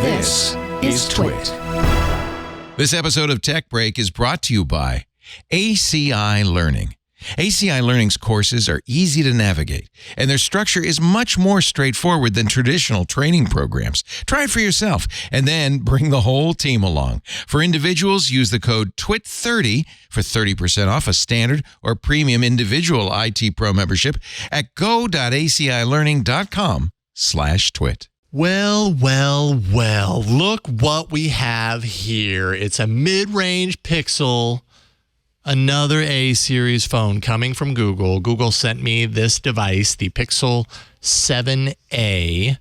This is TWiT. This episode of Tech Break is brought to you by ACI Learning. ACI Learning's courses are easy to navigate, and their structure is much more straightforward than traditional training programs. Try it for yourself, and then bring the whole team along. For individuals, use the code TWIT30 for 30% off a standard or premium individual IT Pro membership at go.acilearning.com/twit. Well, look what we have here. It's a mid-range Pixel, another A-series phone coming from Google. Google sent me this device, the Pixel 7a.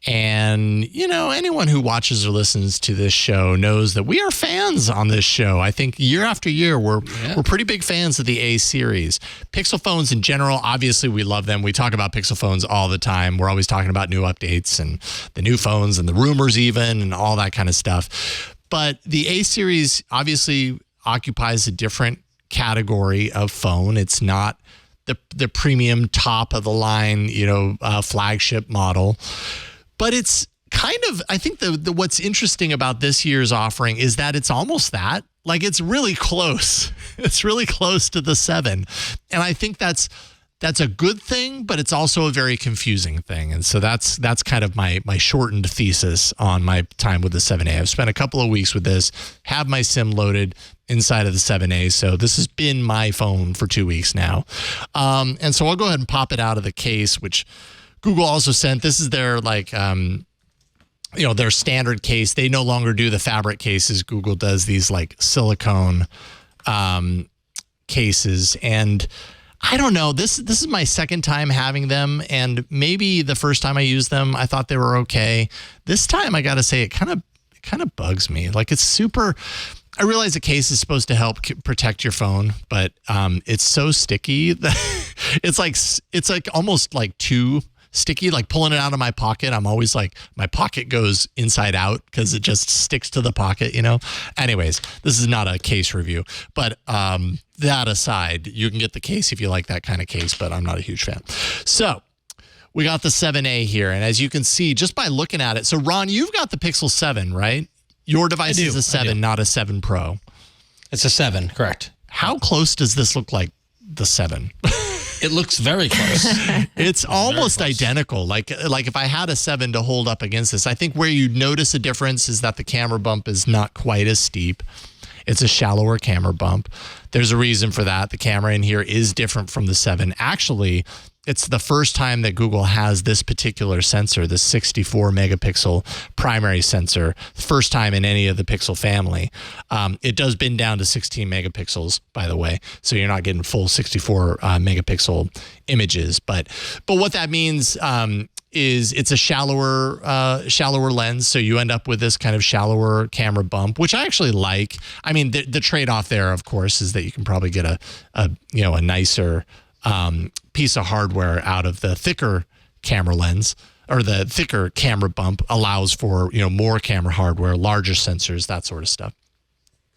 And, you know, anyone who watches or listens to this show knows that we are fans on this show. I think year after year, we're pretty big fans of the A series. Pixel phones in general, obviously we love them. We talk about Pixel phones all the time. We're always talking about new updates and the new phones and the rumors even and all that kind of stuff. But the A series obviously occupies a different category of phone. It's not the premium top of the line, flagship model. But it's kind of, I think the what's interesting about this year's offering is that it's almost that. Like, it's really close. It's really close to the 7. And I think that's a good thing, but it's also a very confusing thing. And so that's kind of my shortened thesis on my time with the 7a. I've spent a couple of weeks with this, have my SIM loaded inside of the 7a. So this has been my phone for 2 weeks now. And so I'll go ahead and pop it out of the case, which Google also sent. This is their their standard case. They no longer do the fabric cases. Google does these like silicone cases. And I don't know, this is my second time having them. And maybe the first time I used them, I thought they were okay. This time, I got to say, it kind of bugs me. Like, it's super. I realize the case is supposed to help protect your phone, but it's so sticky that it's like almost like too sticky. Like, pulling it out of my pocket, I'm always like, my pocket goes inside out because it just sticks to the pocket, Anyways, this is not a case review, but that aside, you can get the case if you like that kind of case, but I'm not a huge fan. So we got the 7a here, and as you can see just by looking at it, so Ron, you've got the Pixel 7, right? Your device is a 7, not a 7 Pro. It's a 7, correct. How close does this look like the 7? It looks very close. It's almost identical. Like if I had a 7 to hold up against this, I think where you notice a difference is that the camera bump is not quite as steep. It's a shallower camera bump. There's a reason for that. The camera in here is different from the 7. Actually, it's the first time that Google has this particular sensor, the 64 megapixel primary sensor, first time in any of the Pixel family. It does bend down to 16 megapixels, by the way, so you're not getting full 64 megapixel images. But what that means is it's a shallower lens, so you end up with this kind of shallower camera bump, which I actually like. I mean, the trade-off there, of course, is that you can probably get a nicer piece of hardware out of the thicker camera lens, or the thicker camera bump allows for, more camera hardware, larger sensors, that sort of stuff.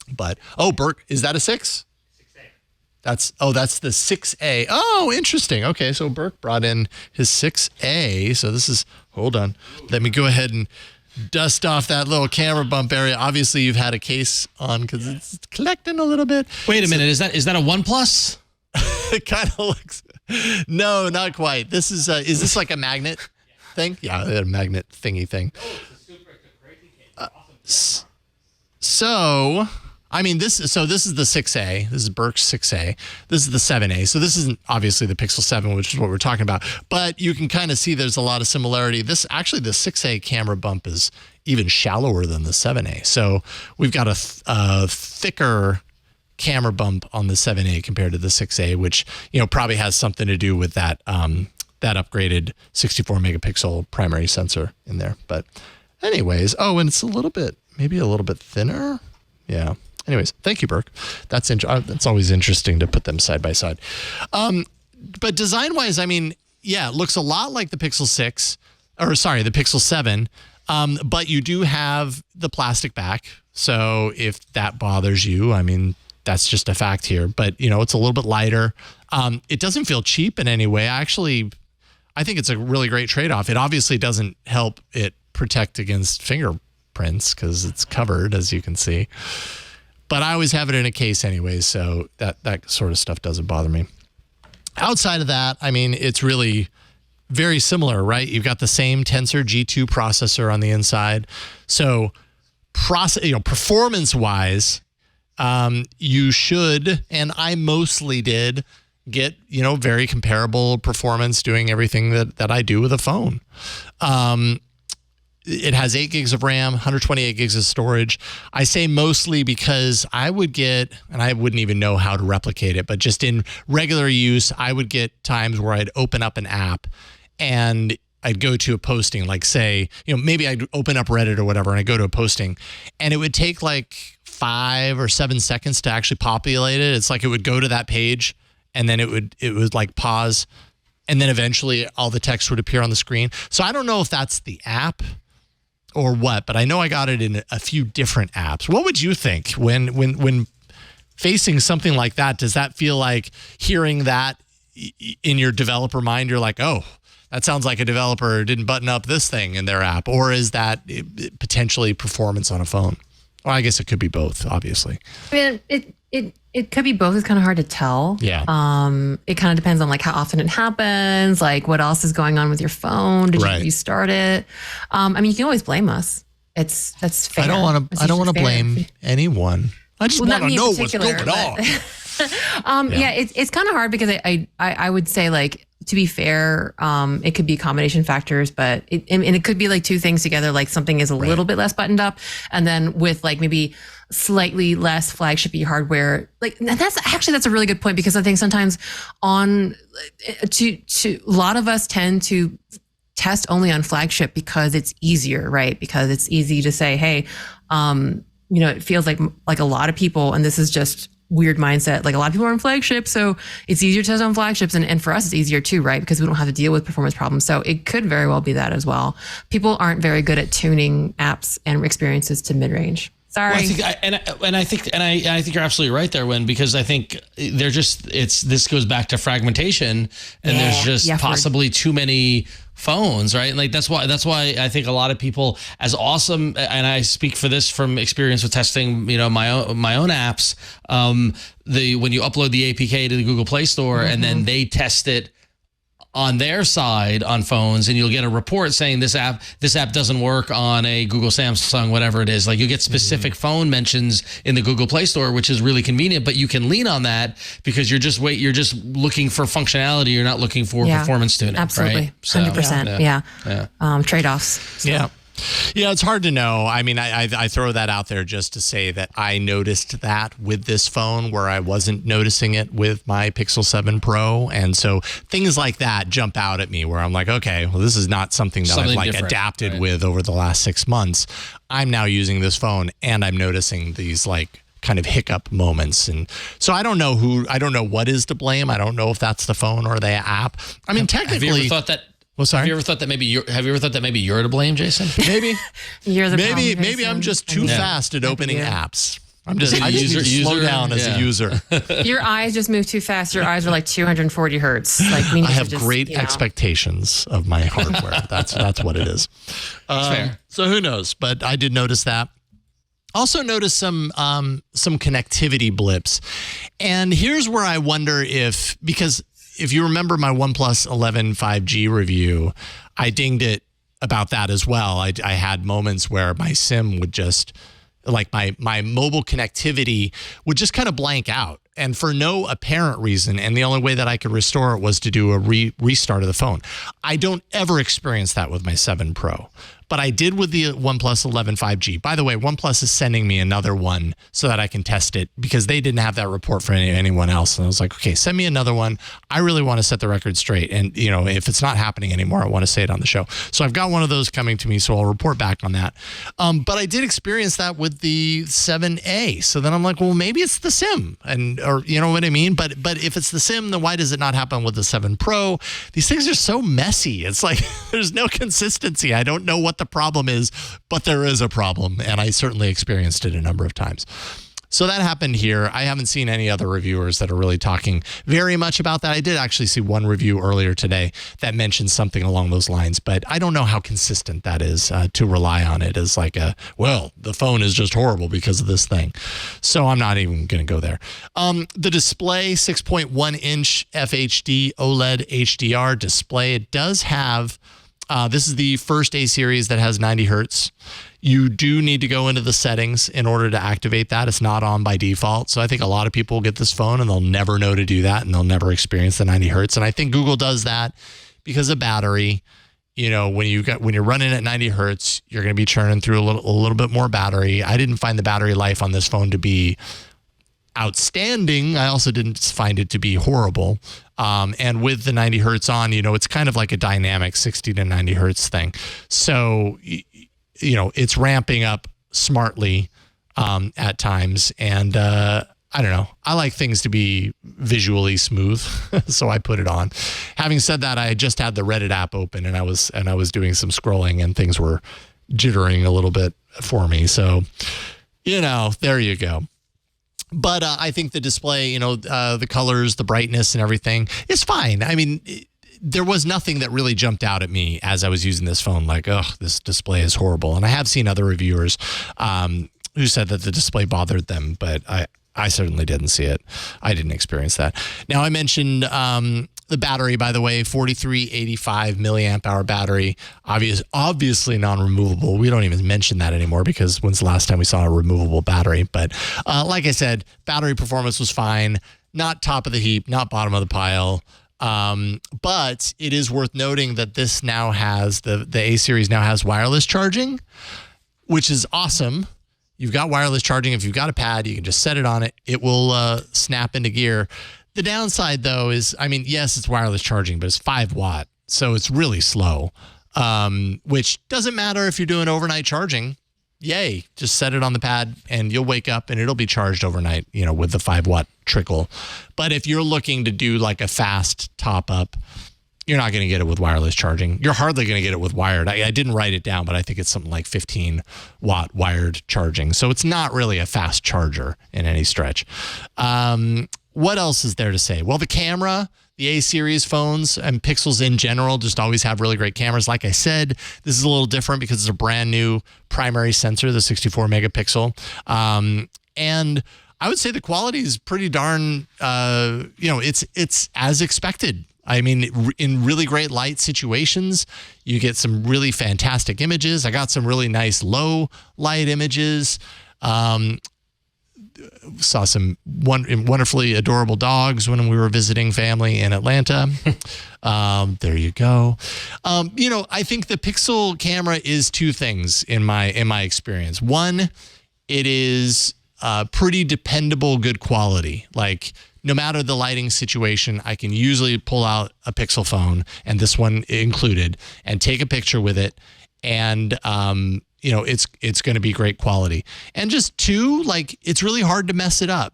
But, Burke, is that a 6? 6A. That's the 6A. Oh, interesting. Okay, so Burke brought in his 6A. So this is, hold on. Let me go ahead and dust off that little camera bump area. Obviously, you've had a case on because it's collecting a little bit. Wait a minute. Is that a 1 Plus? It kind of looks. No, not quite. This is this like a magnet thing? Yeah, a magnet thingy thing. So, I mean, this is the 6A. This is Burke's 6A. This is the 7A. So this isn't obviously the Pixel 7, which is what we're talking about. But you can kind of see there's a lot of similarity. The 6A camera bump is even shallower than the 7A. So we've got a thicker camera bump on the 7A compared to the 6A, which probably has something to do with that that upgraded 64 megapixel primary sensor in there. But anyways, and it's maybe a little bit thinner. Yeah. Anyways, thank you, Burke. That's always interesting to put them side by side. But design wise, I mean, yeah, it looks a lot like the Pixel 6, the Pixel 7. But you do have the plastic back. So if that bothers you, I mean, that's just a fact here, but it's a little bit lighter. It doesn't feel cheap in any way. I think it's a really great trade-off. It obviously doesn't help it protect against footprints because it's covered, as you can see. But I always have it in a case anyways, so that sort of stuff doesn't bother me. Outside of that, I mean, it's really very similar, right? You've got the same Tensor G2 processor on the inside. So performance-wise, you should, and I mostly did, get, very comparable performance doing everything that I do with a phone. It has 8 gigs of RAM, 128 gigs of storage. I say mostly because I would get, and I wouldn't even know how to replicate it, but just in regular use, I would get times where I'd open up an app and I'd go to a posting, like say, maybe I'd open up Reddit or whatever, and I'd go to a posting, and it would take like 5 or 7 seconds to actually populate it. It's like it would go to that page, and then it would like pause, and then eventually all the text would appear on the screen. So I don't know if that's the app or what, but I know I got it in a few different apps. What would you think when facing something like that? Does that feel like hearing that in your developer mind? You're like, oh, that sounds like a developer didn't button up this thing in their app. Or is that potentially performance on a phone? Well, I guess it could be both, obviously. I mean, it could be both. It's kind of hard to tell. Yeah. It kind of depends on like how often it happens, like what else is going on with your phone. Did you restart it? I mean, you can always blame us. That's fair. I don't want to blame anyone. I just want to know what's going on. Yeah, it's kind of hard because I would say, like, to be fair, it could be combination factors, but it could be like two things together. Like something is a little bit less buttoned up, and then with like maybe slightly less flagshipy hardware. Like that's a really good point, because I think sometimes a lot of us tend to test only on flagship because it's easier, right? Because it's easy to say, hey, it feels like a lot of people, and this is just weird mindset, like a lot of people are on flagship, so it's easier to test on flagships, and for us it's easier too, right? Because we don't have to deal with performance problems. So it could very well be that as well. People aren't very good at tuning apps and experiences to mid-range. Sorry. Well, I think you're absolutely right there, Wynn, because I think this goes back to fragmentation, and there's just possibly too many phones, right? And like that's why I think a lot of people, as awesome, and I speak for this from experience with testing, my own apps, when you upload the APK to the Google Play Store, and then they test it on their side on phones, and you'll get a report saying this app doesn't work on a Google, Samsung, whatever it is. Like you get specific phone mentions in the Google Play Store, which is really convenient, but you can lean on that because you're just looking for functionality. You're not looking for performance tuning. Absolutely. Right? 100%. Yeah. Trade-offs. So. Yeah. Yeah, it's hard to know. I mean, I throw that out there just to say that I noticed that with this phone where I wasn't noticing it with my Pixel 7 Pro. And so things like that jump out at me where I'm like, okay, well, this is not something that I've like adapted with over the last 6 months. I'm now using this phone and I'm noticing these like kind of hiccup moments. And so I don't know what is to blame. I don't know if that's the phone or the app. I mean, technically. Have you ever thought that? Well, sorry. Have you ever thought that maybe you're to blame, Jason? Maybe. You're the problem, maybe Jason. I'm just too fast at opening apps. I just need to slow down as a user. Your eyes just move too fast. Your eyes are like 240 hertz. Like I have great expectations of my hardware. That's what it is. Fair. So who knows? But I did notice that. Also noticed some connectivity blips, and here's where I wonder because if you remember my OnePlus 11 5G review, I dinged it about that as well. I had moments where my SIM would just, like my mobile connectivity would just kind of blank out, and for no apparent reason. And the only way that I could restore it was to do a restart of the phone. I don't ever experience that with my 7 Pro. But I did with the OnePlus 11 5G. By the way, OnePlus is sending me another one so that I can test it because they didn't have that report for anyone else. And I was like, okay, send me another one. I really want to set the record straight. And, if it's not happening anymore, I want to say it on the show. So I've got one of those coming to me, so I'll report back on that. But I did experience that with the 7A. So then I'm like, well, maybe it's the SIM, or you know what I mean? But if it's the SIM, then why does it not happen with the 7 Pro? These things are so messy. It's like there's no consistency. I don't know what the problem is, but there is a problem, and I certainly experienced it a number of times. So that happened here. I haven't seen any other reviewers that are really talking very much about that. I did actually see one review earlier today that mentioned something along those lines, but I don't know how consistent that is to rely on it as like the phone is just horrible because of this thing. So I'm not even going to go there. The display, 6.1-inch FHD OLED HDR display. It does have, this is the first A series that has 90 hertz. You do need to go into the settings in order to activate that. It's not on by default. So I think a lot of people get this phone and they'll never know to do that, and they'll never experience the 90 hertz. And I think Google does that because of battery. You know, when you're running at 90 hertz, you're going to be churning through a little bit more battery. I didn't find the battery life on this phone to be outstanding. I also didn't find it to be horrible. And with the 90 hertz on, you know, it's kind of like a dynamic 60 to 90 hertz thing. So, you know, it's ramping up smartly at times. And I don't know. I like things to be visually smooth, so I put it on. Having said that, I just had the Reddit app open and I was doing some scrolling and things were jittering a little bit for me. So, you know, there you go. But I think the display, you know, the colors, the brightness and everything is fine. I mean, there was nothing that really jumped out at me as I was using this phone like, oh, this display is horrible. And I have seen other reviewers who said that the display bothered them, but I certainly didn't see it. I didn't experience that. Now, I mentioned the battery, by the way, 4385 milliamp hour battery, obviously non-removable. We don't even mention that anymore because when's the last time we saw a removable battery? But like I said, battery performance was fine. Not top of the heap, not bottom of the pile. But it is worth noting that this now has, the A series now has wireless charging, which is awesome. You've got wireless charging. If you've got a pad, you can just set it on it. It will snap into gear. The downside, though, is, I mean, yes, it's wireless charging, but it's 5 watt. So it's really slow, which doesn't matter if you're doing overnight charging. Yay, just set it on the pad and you'll wake up and it'll be charged overnight, you know, with the 5 watt trickle. But if you're looking to do like a fast top up, you're not going to get it with wireless charging. You're hardly going to get it with wired. I didn't write it down, but I think it's something like 15 watt wired charging. So it's not really a fast charger in any stretch. What else is there to say? Well, the camera, the A series phones and Pixels in general just always have really great cameras. Like I said, this is a little different because it's a brand new primary sensor, the 64 megapixel. And I would say the quality is pretty darn, you know, it's as expected. I mean, in really great light situations, you get some really fantastic images. I got some really nice low light images. Saw some wonderfully adorable dogs when we were visiting family in Atlanta. There you go. You know, I think the Pixel camera is two things in my experience. One, it is pretty dependable, good quality. Like, no matter the lighting situation, I can usually pull out a Pixel phone, and this one included, and take a picture with it. And, you know, it's going to be great quality. And just two, like, it's really hard to mess it up.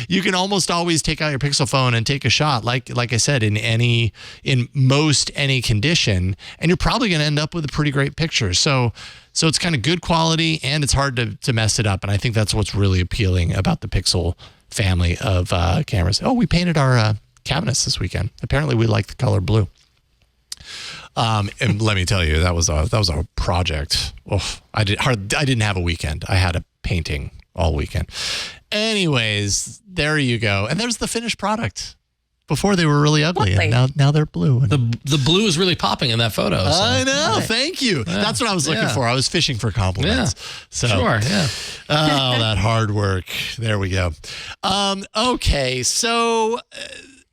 You can almost always take out your Pixel phone and take a shot, like I said, in most any condition, and you're probably going to end up with a pretty great picture. So it's kind of good quality, and it's hard to mess it up. And I think that's what's really appealing about the Pixel family of cameras. Oh, we painted our cabinets this weekend. Apparently, we like the color blue. And let me tell you, that was a project. Oh, I didn't have a weekend. I had a painting all weekend. Anyways, there you go. And there's the finished product. Before they were really ugly, and now they're blue. The blue is really popping in that photo. So. I know. Thank you. Yeah. That's what I was looking for. I was fishing for compliments. Yeah. So, sure. Yeah. Oh, that hard work. There we go. Okay. So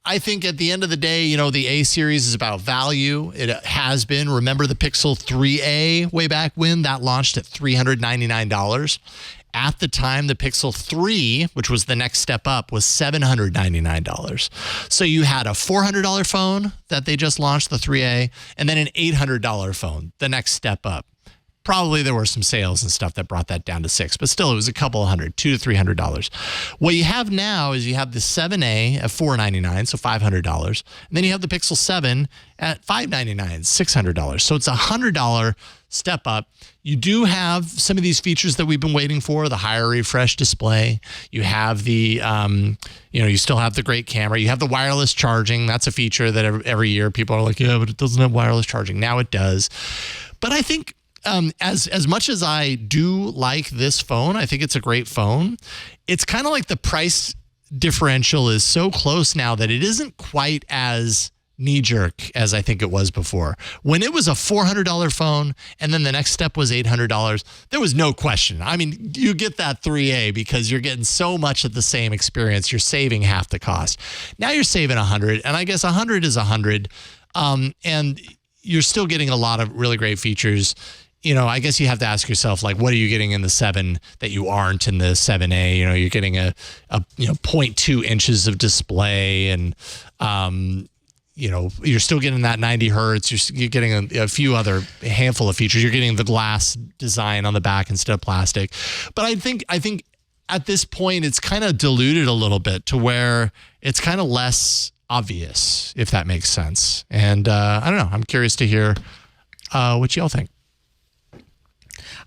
I think at the end of the day, you know, the A series is about value. It has been. Remember the Pixel 3A way back when that launched at $399. At the time, the Pixel 3, which was the next step up, was $799. So you had a $400 phone that they just launched, the 3A, and then an $800 phone, the next step up. Probably there were some sales and stuff that brought that down to $6, but still it was a couple of $200 to $300. What you have now is you have the 7A at $499, so $500. And then you have the Pixel 7 at $599, $600. So it's a $100 step up. You do have some of these features that we've been waiting for, the higher refresh display. You have the, you still have the great camera. You have the wireless charging. That's a feature that every year people are like, yeah, but it doesn't have wireless charging. Now it does. But I think as much as I do like this phone, I think it's a great phone. It's kind of like the price differential is so close now that it isn't quite as knee-jerk as I think it was before. When it was a $400 phone and then the next step was $800, there was no question. I mean, you get that 3A because you're getting so much of the same experience. You're saving half the cost. Now you're saving $100, and I guess $100 is $100, and you're still getting a lot of really great features. I guess you have to ask yourself, like, what are you getting in the 7 that you aren't in the 7A? You're getting a 0.2 inches of display, and you're still getting that 90 hertz. You're getting a few other handful of features. You're getting the glass design on the back instead of plastic. But I think at this point it's kind of diluted a little bit to where it's kind of less obvious, if that makes sense. And I don't know. I'm curious to hear what y'all think.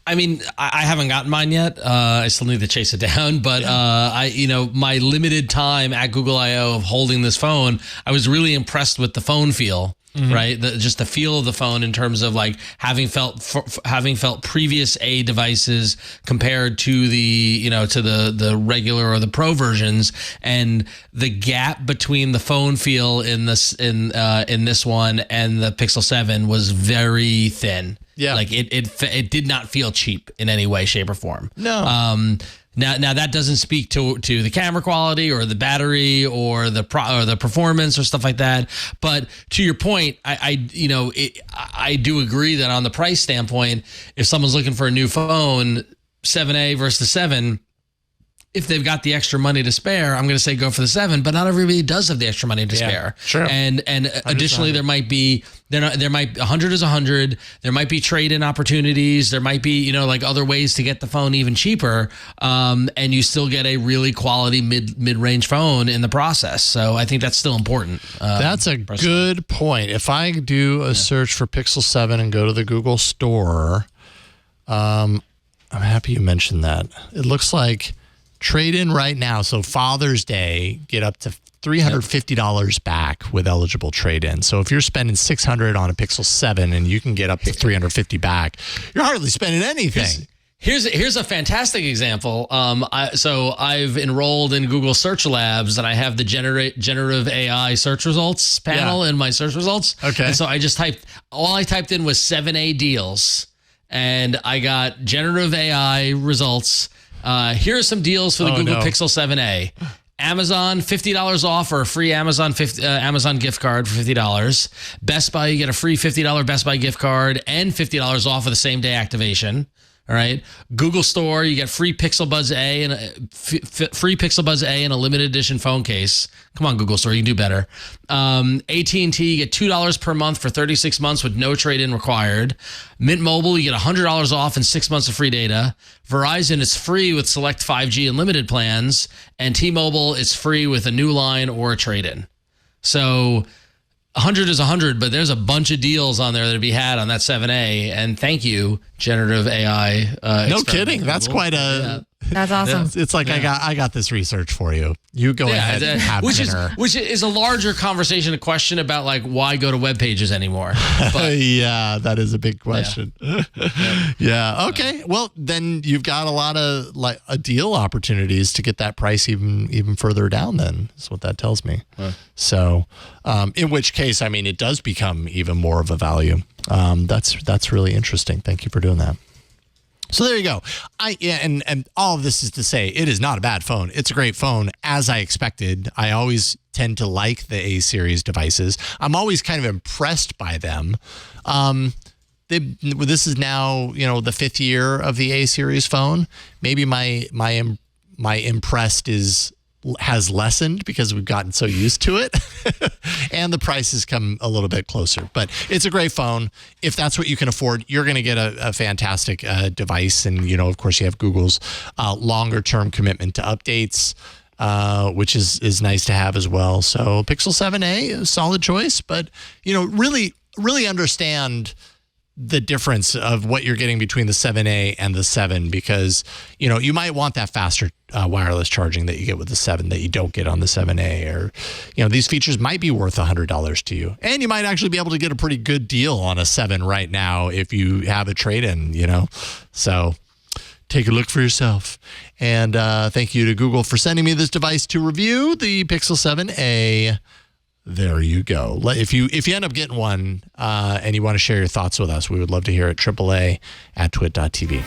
I mean, I haven't gotten mine yet. I still need to chase it down. But my limited time at Google I/O of holding this phone, I was really impressed with the phone feel. Mm-hmm. Right, just the feel of the phone in terms of like having felt previous A devices compared to the the regular or the Pro versions, and the gap between the phone feel in this one and the Pixel 7 was very thin. Yeah, like it did not feel cheap in any way, shape, or form. No. Now that doesn't speak to the camera quality or the battery or the performance or stuff like that. But to your point, I do agree that on the price standpoint, if someone's looking for a new phone, 7A versus the 7, if they've got the extra money to spare, I'm going to say go for the 7. But not everybody does have the extra money to spare. Sure. And additionally, there might 100 is 100. There might be trade-in opportunities. There might be like other ways to get the phone even cheaper, and you still get a really quality mid-range phone in the process. So I think that's still important. That's a good point. If I do a search for Pixel 7 and go to the Google Store, I'm happy you mentioned that. It looks like trade-in right now. So Father's Day, get up to $350 back with eligible trade-in. So if you're spending $600 on a Pixel 7 and you can get up to $350 back, you're hardly spending anything. Here's a fantastic example. So I've enrolled in Google Search Labs, and I have the generative AI search results panel in my search results. Okay. And so I typed in was 7A deals, and I got generative AI results. Here are some deals for the Google Pixel 7A. Amazon, $50 off or a free Amazon gift card for $50. Best Buy, you get a free $50 Best Buy gift card and $50 off of the same day activation. All right. Google Store, you get free Pixel Buds A and a limited edition phone case. Come on, Google Store, you can do better. AT&T, you get $2 per month for 36 months with no trade-in required. Mint Mobile, you get $100 off and 6 months of free data. Verizon, it's free with select 5G unlimited plans. And T-Mobile, it's free with a new line or a trade-in. So 100 is 100, but there's a bunch of deals on there that to be had on that 7A. And thank you, generative AI. No kidding. That's quite a. That's awesome. It's like I got this research for you. You go ahead and have dinner. Which is a larger conversation, a question about like why go to web pages anymore. But, yeah, that is a big question. Yeah. Okay. Well, then you've got a lot of deal opportunities to get that price even further down. Then is what that tells me. So, in which case, I mean, it does become even more of a value. That's really interesting. Thank you for doing that. So there you go. And all of this is to say it is not a bad phone. It's a great phone, as I expected. I always tend to like the A series devices. I'm always kind of impressed by them. This is now the 5th year of the A series phone. Maybe my impressed is has lessened because we've gotten so used to it and the prices come a little bit closer. But it's a great phone. If that's what you can afford, you're going to get a fantastic device. And, of course, you have Google's longer term commitment to updates, which is nice to have as well. So Pixel 7a, a solid choice, but, really understand the difference of what you're getting between the 7A and the 7, because, you might want that faster wireless charging that you get with the 7 that you don't get on the 7A, or, these features might be worth $100 to you. And you might actually be able to get a pretty good deal on a 7 right now if you have a trade-in, So take a look for yourself. And thank you to Google for sending me this device to review, the Pixel 7a. There you go. If you end up getting one and you want to share your thoughts with us, we would love to hear it. AAA@twit.tv.